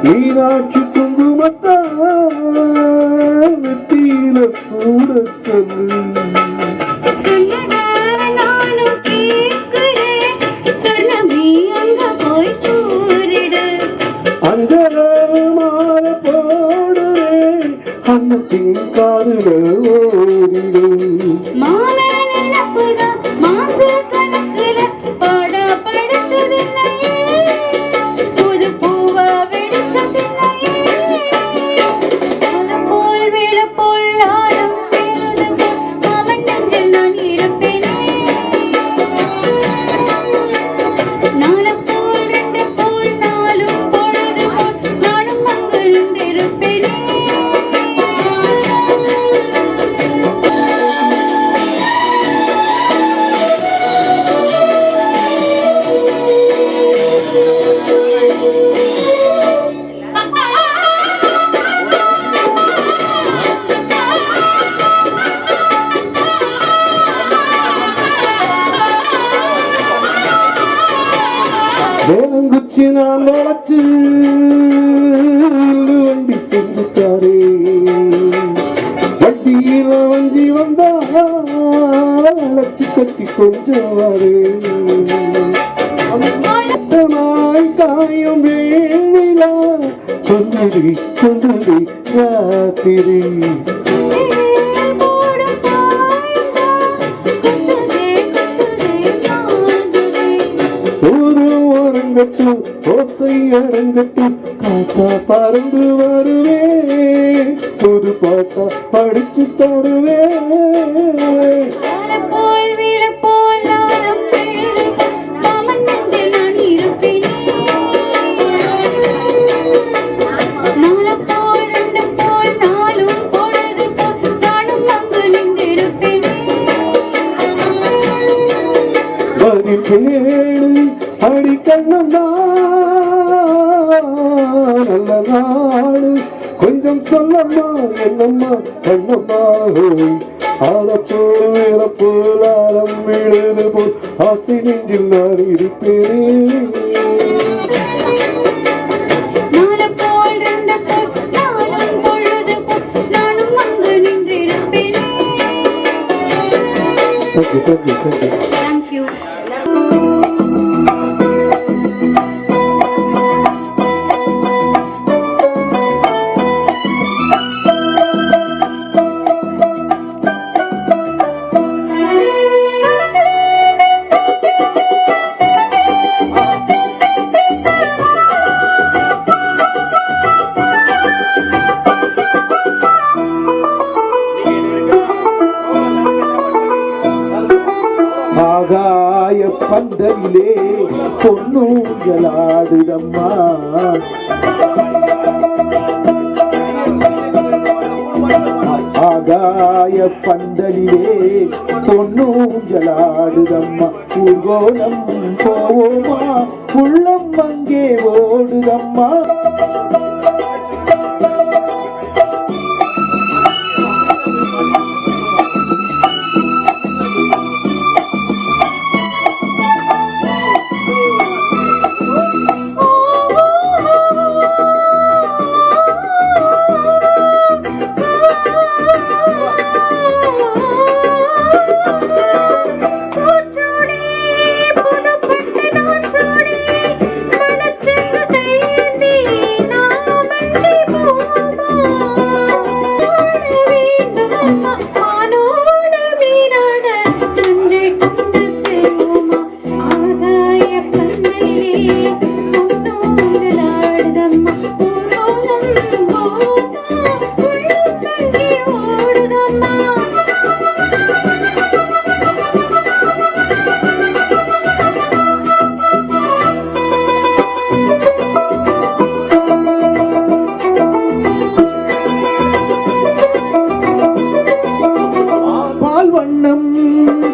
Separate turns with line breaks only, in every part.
மீனாட்சி குங்குமத்தா நெத்தியில சூட சொல்லு அஞ்சல அன்னத்தின் காதுல ஓடிடும்
மாசு கணக்குல பாடப்படுத்துதில்லையே புது பூவா வெடிச்சதில்லையே போல் வேல போல் ஆழம் வேறுது அவன் நெஞ்சில் நான் இருப்பேனே நாலு போல் ரெண்டு போல் நாலும் பொழுது போல் நானும் அங்கு நின்றிருப்பேனே
வேலங்குச்சி நான் வளர்த்து வண்டி செஞ்சுட்டாரே வண்டியில வஞ்சி வந்தா அழைச்சி கட்டி கொஞ்சவாரு நாய் காயம் வேலா கொந்தடி கொந்தடி ராத்திரி ஓசை அரங்கட்டு காத்தா பறந்து வருவே புது பாட்டா படிச்சு தருவே
போல் வீர போல் நாளும் எழுது அவன் நெஞ்சில் நான் இருப்பேனே நாலு போல் ரெண்டு போல் நாளும் பொழுது போல் நானும் அங்கு நின்றிருப்பேனே
வரி பேடு அடி கண்ணம்மா நல்ல நாடு கொஞ்சம் சொல்லம்மா என்னம்மா கண்ணம்மா ஆரப்போல் வேறப்போல் ஆரம் விழுது போல் ஆசை நெஞ்சில் நான் இருப்பேனே
நாலு போல் ரெண்டு போல் நாளும் பொழுது போல் நானும் அங்கு நின்றிருப்பேனே Thank you.
ஆகாய பந்தலிலே பொன்னூஞ்சலாடுதம்மா ஆகாய பந்தலிலே பொன்னூஞ்சலாடுதம்மா ஊர்கோலம் போவோமா உள்ளம் அங்கே ஓடுதம்மா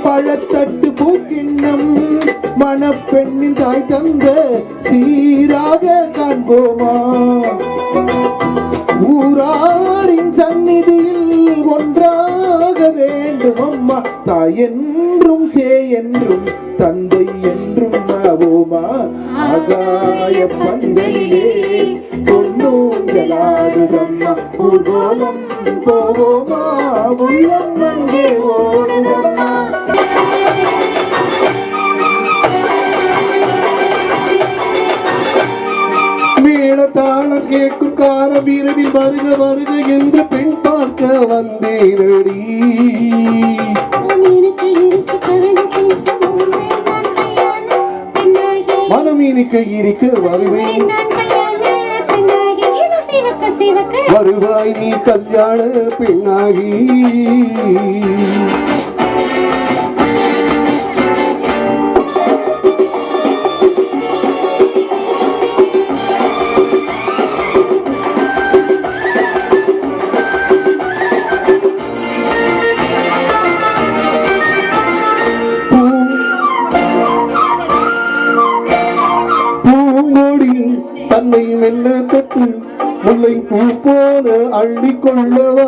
பழத்தட்டு பூக்கிண்ணம் மணப்பெண்ணின் தாய் தந்த சீராக காண்போமா ஊராரின் சந்நிதியில் ஒன்றாக வேண்டும் அம்மா தாய் என்றும் சே என்றும் தந்தை என்றும் ஆவோமா ஆகாய பந்தலிலே பொன்னூஞ்சலாடுதம்மா ஊர்கோலம் போவோமா உள்ளம் அங்கே ஓடுதம்மா மேள தாளம் கேட்கும் காலம் இரவில் வருக வருக என்று பெண் பார்க்க வந்தேனடி. மனம் இனிக்க இனிக்க வருவேன், வருவாய் நீ கல்யாண பெண்ணாகி. தன்னை மெல்ல தொட்டு முல்லை பூ போல அள்ளி கொள்ளவா,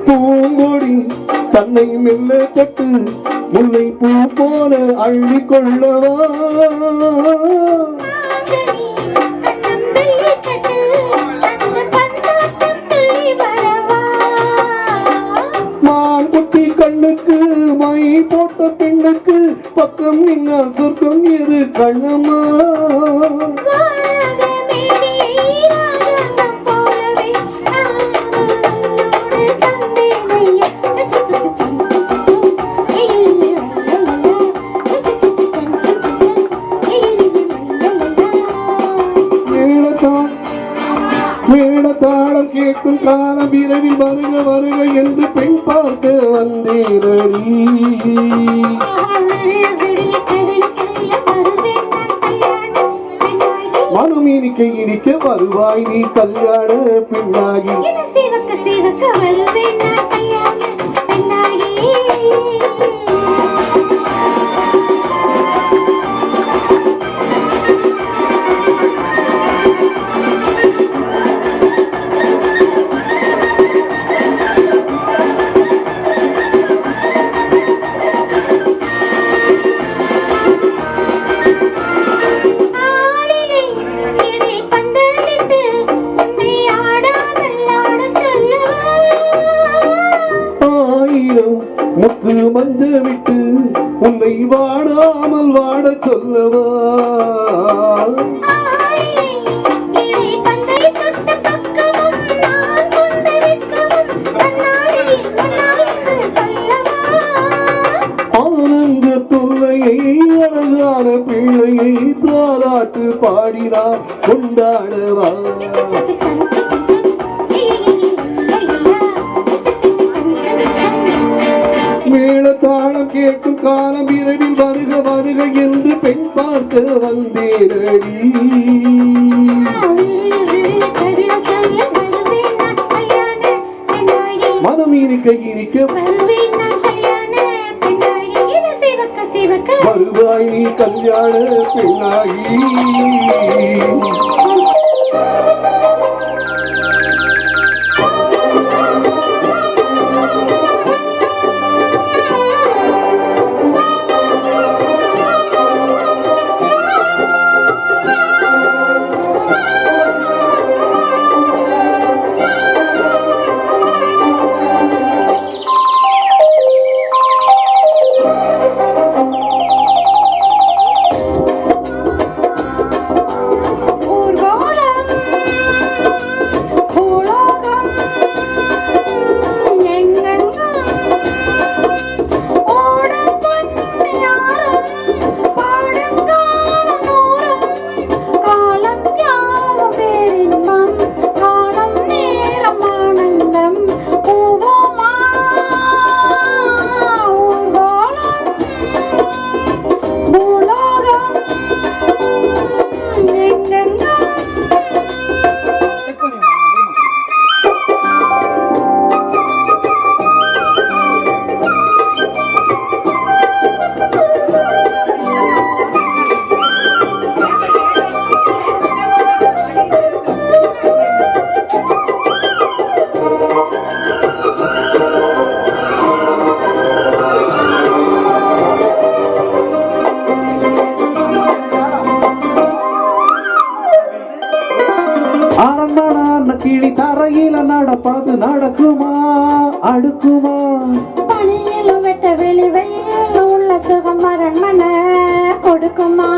பூங்கொடி தன்னை மெல்ல தொட்டு முல்லை பூ போல அள்ளி கொள்ளவா, கண்ணுக்கு மை போட்ட பெண்ணுக்கு பக்கம் நின்னால் சொர்க்கம் எது கண்ணம்மா. மேளதாளம் கேட்கும் காலம் விரைவில் வருக வருக என்று பெண் பார்க்க வந்தேனடி. மனம் இனிக்க இனிக்க வருவாய் நீ கல்யாண பெண்ணாகி. முத்து மஞ்ச விட்டு உன்னை வாடாமல் வாட சொல்லவா, ஆனந்த தொல்லையை அழகான பிள்ளையை தாராட்டு பாடினார் கொண்டாடவா. மேளதாளம் கேட்கும் காலம் விரைவில் வருக வருக என்று பெண் பார்க்க வந்தேனடி. மனம் இனிக்க இனிக்க வருவாய் நீ கல்யாண பெண்ணாகி. கிளி தரையில நடப்பது நடக்குமா அடுக்குமா?
பணியிலும் வெட்ட வெளி வெயில் உள்ள சுகம் அரண்மனை நடக்குமா?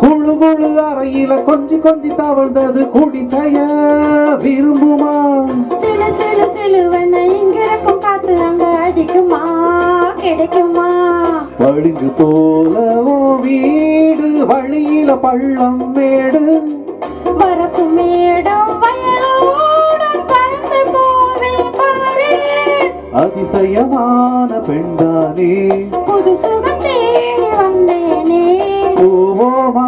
குழு குழு அறையில கொஞ்சி கொஞ்சி தவழ்ந்தது குடிசைய விரும்புமா?
சிலு சிலு சிலுவென இங்கிருக்கும் காத்து அங்க அடிக்குமா? கிடைக்குமா?
பளிங்கு போல ஓ வீடு வழியில பள்ளம் மேடு
வரப்பு மேடும் வயலோடும் பறந்து போவேன் பாரு.
அதிசயமான பெண்தானே
புது சுகம் தேடி வந்தேனே.
பூவோமா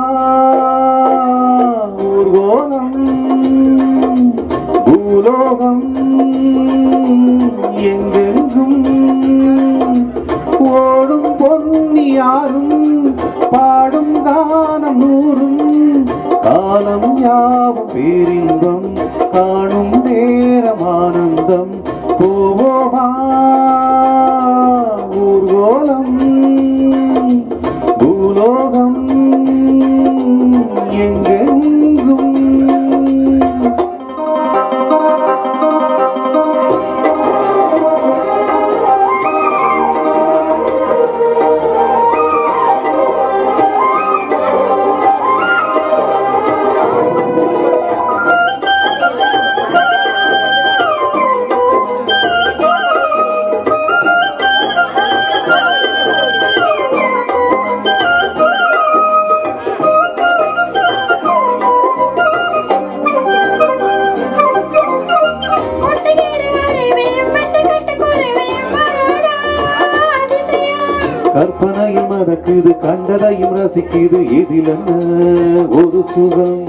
ஊர்கோலம் பூலோகம் எங்கெங்கும் ஓடும் பொன்னியாரும் பாடும் கானம் நூறும் காலம் யாவும் பேரின்பம் காணும் நேரம் ஆனந்தம். பூவோமா ஊர்கோலம் பூலோகம் எங்கெங்கும். கற்பனையும் மதக்குது கண்டதையும் ரசிக்குது இதில் என்ன ஒரு சுகம்.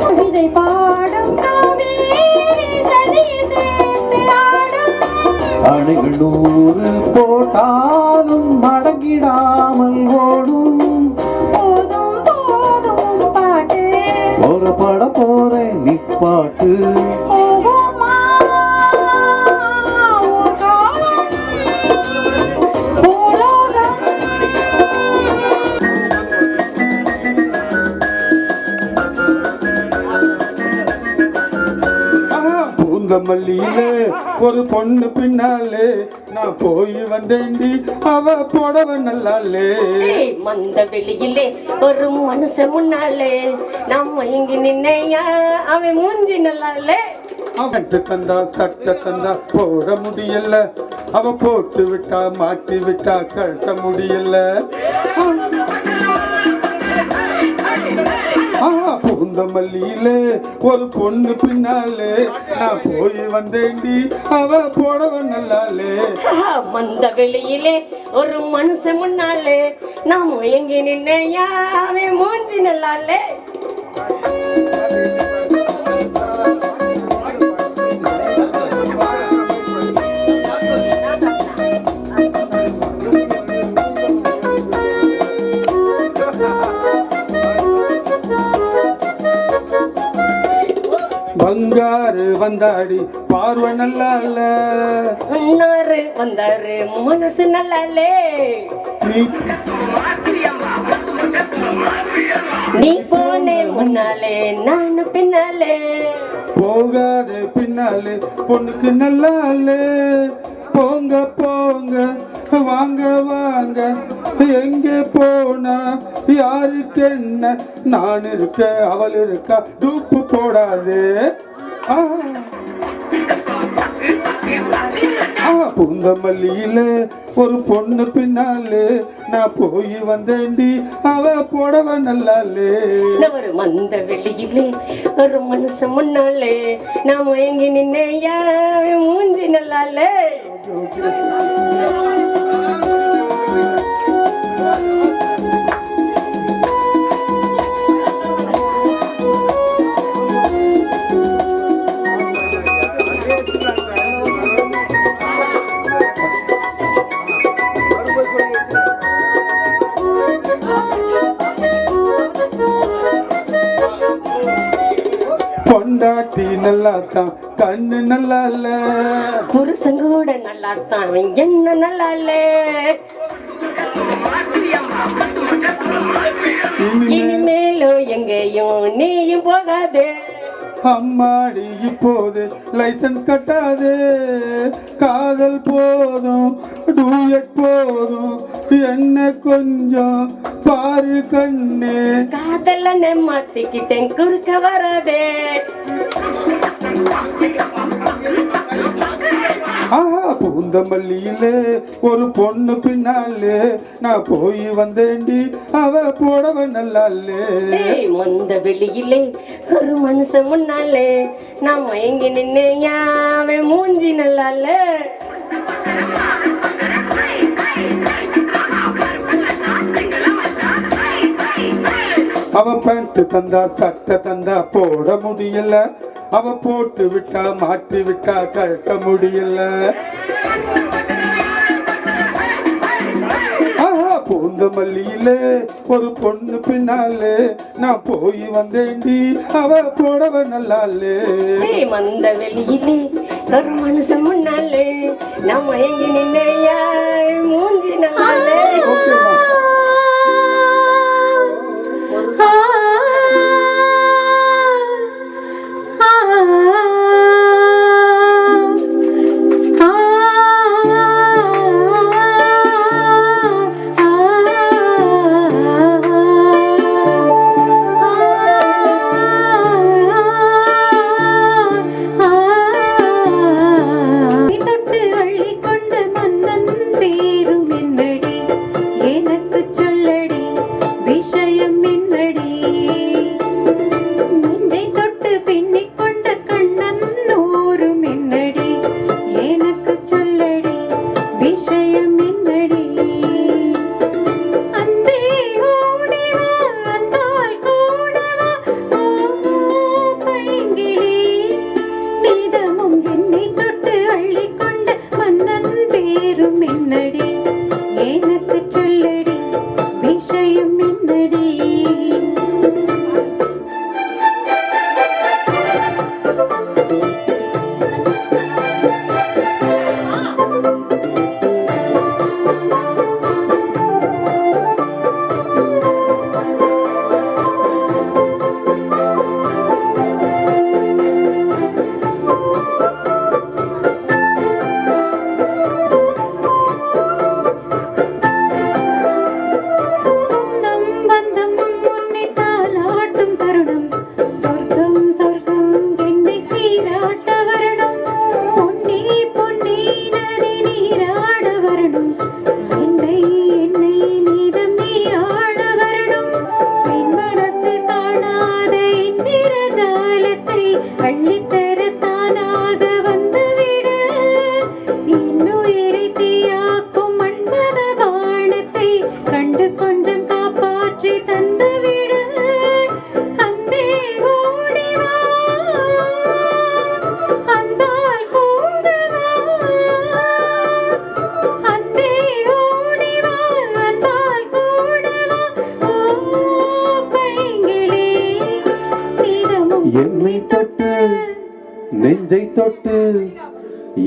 கவிதை பாடும் காவேரி நதியை சேர்த்து ஆடும்.
அணைகள் 100 போட்டாலும் மடங்கிடாமல் ஓடும்.
போதும் போதும் பாட்டு
போறப்பட போறேன் நிப்பாட்டு.
போவோமா ஊர்காலம் பூலோகம்.
பூந்தமல்லியில ஒரு பொண்ணு பின்னாலே நான் போய் வந்தேண்டி அவ போடவ நல்லாலே.
மந்த வெளியிலே ஒரு மனுஷன் முன்னாலே நம்ம இங்க நின்னையா அவன் மூஞ்சி நல்லாலே.
அவன் தந்தா சட்டை தந்தா போட முடியல அவ போட்டு விட்டா மாட்டி விட்டா கட்ட முடியல. பூந்தமல்லியில ஒரு பொண்ணு பின்னாலே நான் போய் வந்தேண்டி அவ போடவ நல்லாலே.
மந்த வெளியிலே ஒரு மனுஷன் முன்னாலே நாம எங்க நின்னையா அவன் மூஞ்சி நல்லாலே.
பங்காரு வந்தாடி பார்வை நல்லா இல்ல.
முன்னாரு வந்தாரு மனசு நல்லாலே. நீ போனே முன்னாலே நானு பின்னாலே.
போகாத பின்னாலே பொண்ணுக்கு நல்லா இல்ல. போங்க போங்க வாங்க வாங்க எங்க போனா யாருக்கு என்ன நான் இருக்க அவள் இருக்கா டூப்பு போடாது. பூந்தமல்லியில ஒரு பொண்ணு பின்னாலே நான் போய் வந்தேண்டி அவ போடவ நல்லாலே.
ஒரு மந்த வெளியிலே ஒரு மனுஷன் முன்னாலே நாம எங்க நின்னையா மூஞ்சி நல்லாலே.
பொண்டாட்டி நல்லாத்தான் கண்ணு நல்லா இல்ல.
புருஷன் கூட நல்லாத்தான் என்ன நல்லா இல்ல. இனிமேலும் எங்கேயும் நீயும் போகாதே.
அம்மாடி இப்போது லைசன்ஸ் கட்டாதே, காதல் போதும் டூயட் போதும், என்ன கொஞ்சம் பாரு கண்ணே.
காதல மாத்திக்கிட்டேன் குறுக்க வராதே.
ஆஹா பூந்தமல்லியிலே ஒரு பொண்ணு பின்னாலே நான் போய் வந்தேண்டி, அவ போடவ நல்லாலே.
மந்த வெளியிலே ஒரு மனுஷன் முன்னாலே நான் மயங்கி நின்னேன், அவன் மூஞ்சி நல்லாலே.
அவ பேண்ட் தந்தா சட்டை தந்தா போட முடியல, அவ போட்டு விட்டா மாட்டி விட்டா கழட்ட முடியல. ஆஹா பூந்தமல்லியிலே ஒரு பொண்ணு பின்னாலே நான் போய் வந்தேண்டி, அவ போடவ நல்லாலே.
மந்த வெளியிலே ஒரு மனுஷன் முன்னாலே நான் மயங்கி நின்னையா மூஞ்சி நல்லாலே.
என்னை தொட்டு நெஞ்சை தொட்டு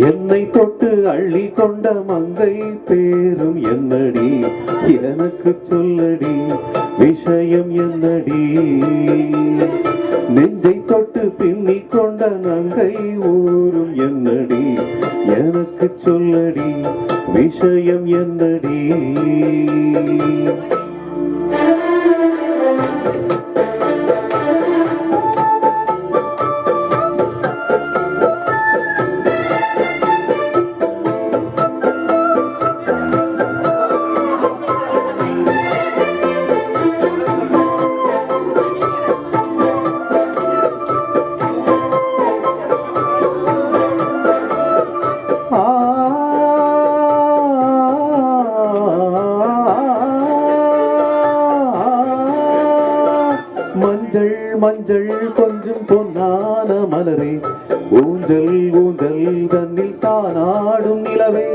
என்னை தொட்டு அள்ளி கொண்ட மங்கை பேரும் என்னடி, எனக்கு சொல்லடி விஷயம் என்னடி. நெஞ்சை தொட்டு பின்னி கொண்ட நங்கை ஊரும் என்னடி, எனக்கு சொல்லடி விஷயம் என்னடி. மஞ்சள் மஞ்சள் கொஞ்சம் பொன்னான மலரே, ஊஞ்சல் ஊஞ்சல் தன்னில் தானாடும் நிலவே,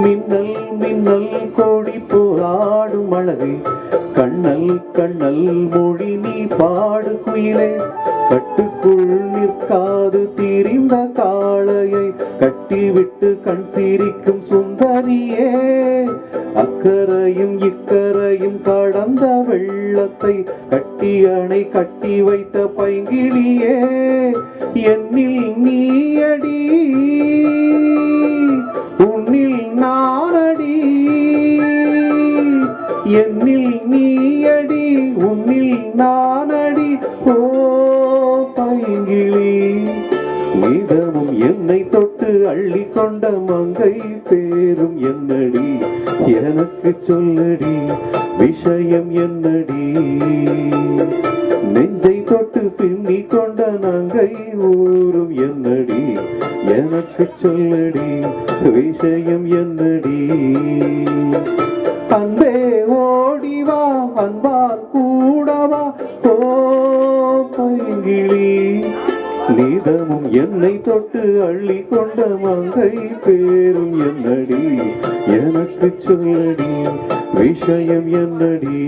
மின்னல் மின்னல் கோடி போராடும் அழகே, கண்ணல் கண்ணல் மொழி நீ பாடு குயிலே, கட்டுக்குள் நிற்காது தீரிந்த காளையை கட்டிவிட்டு கண் சிரிக்கும் சுந்தரியே, அக்கரையும் இக்கரையும் கடந்த வெள்ளத்தை கட்டி அணை கட்டி வைத்த பைங்கிளியே, என்னில் நீயடி உன்னில் நானடி என்னில் நீயடி உன்னில் நானடி ஓ பைங்கிளி நீதமும் என்னை தொட்டு அள்ளி கொண்ட மங்கை பேரும் என்னடி எனக்கு சொல்லடி விஷயம் என்னடி நெஞ்சை தொட்டு பின்னி கொண்ட நங்கை ஊரும் என்னடி எனக்கு சொல்லடி விஷயம் என்னடி அன்பே ஓடிவா அன்பால் கூடவா ஓ பைங்கிளி நீதமும் என்னை தொட்டு அள்ளி கொண்ட மங்கை பேரும் என்னடி எனக்கு சொல்லடி விஷயம் என்னடி